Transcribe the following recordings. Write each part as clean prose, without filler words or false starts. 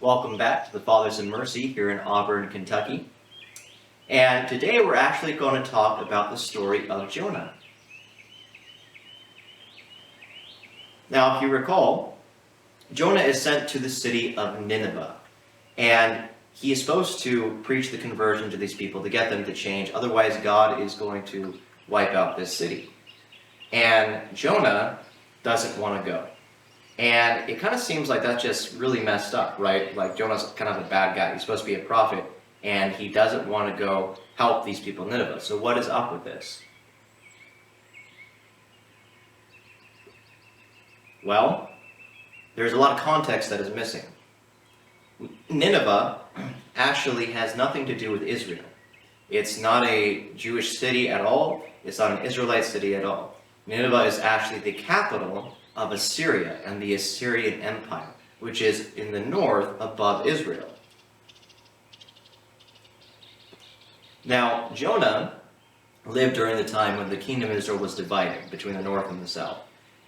Welcome back to the Fathers in Mercy here in Auburn, Kentucky. And today we're actually going to talk about the story of Jonah. Now, if you recall, Jonah is sent to the city of Nineveh. And he is supposed to preach the conversion to these people to get them to change. Otherwise, God is going to wipe out this city. And Jonah doesn't want to go. And it kind of seems like that's just really messed up, right? Like Jonah's kind of a bad guy. He's supposed to be a prophet, and he doesn't want to go help these people in Nineveh. So what is up with this? Well, there's a lot of context that is missing. Nineveh actually has nothing to do with Israel. It's not a Jewish city at all. It's not an Israelite city at all. Nineveh is actually the capital of Assyria and the Assyrian Empire, which is in the north above Israel. Now, Jonah lived during the time when the kingdom of Israel was divided between the north and the south.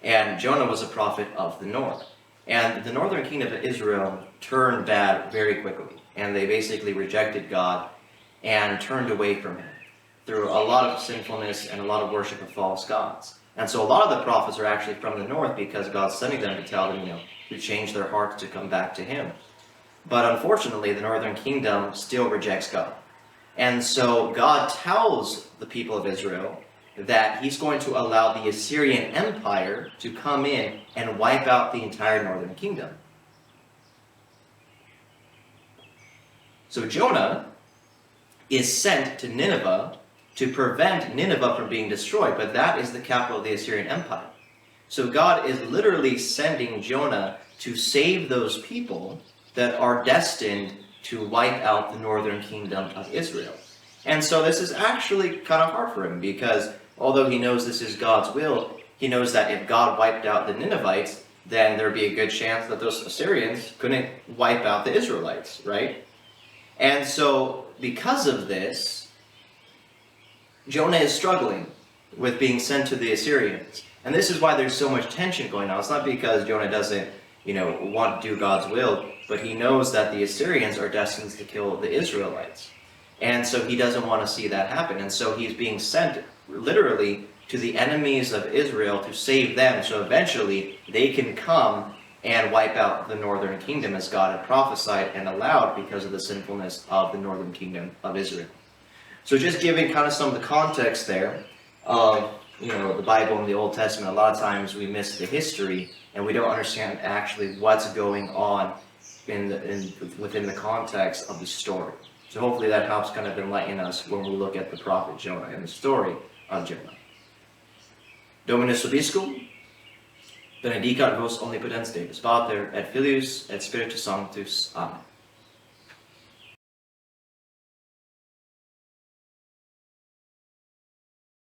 And Jonah was a prophet of the north. And the northern kingdom of Israel turned bad very quickly. And they basically rejected God and turned away from him through a lot of sinfulness and a lot of worship of false gods. And so a lot of the prophets are actually from the north because God's sending them to tell them, to change their hearts to come back to him. But unfortunately, the northern kingdom still rejects God. And so God tells the people of Israel that he's going to allow the Assyrian Empire to come in and wipe out the entire northern kingdom. So Jonah is sent to Nineveh to prevent Nineveh from being destroyed, but that is the capital of the Assyrian Empire. So God is literally sending Jonah to save those people that are destined to wipe out the northern kingdom of Israel. And so this is actually kind of hard for him because although he knows this is God's will, he knows that if God wiped out the Ninevites, then there'd be a good chance that those Assyrians couldn't wipe out the Israelites, right? And so because of this, Jonah is struggling with being sent to the Assyrians. And this is why there's so much tension going on. It's not because Jonah doesn't, want to do God's will, but he knows that the Assyrians are destined to kill the Israelites. And so he doesn't want to see that happen. And so he's being sent literally to the enemies of Israel to save them. So eventually they can come and wipe out the northern kingdom as God had prophesied and allowed because of the sinfulness of the northern kingdom of Israel. So just giving kind of some of the context there of, the Bible and the Old Testament, a lot of times we miss the history and we don't understand actually what's going on within the context of the story. So hopefully that helps kind of enlighten us when we look at the prophet Jonah and the story of Jonah. Dominus Vobiscum, benedicat vos omnipotens Deus, Pater et Filius et Spiritus Sanctus. Amen.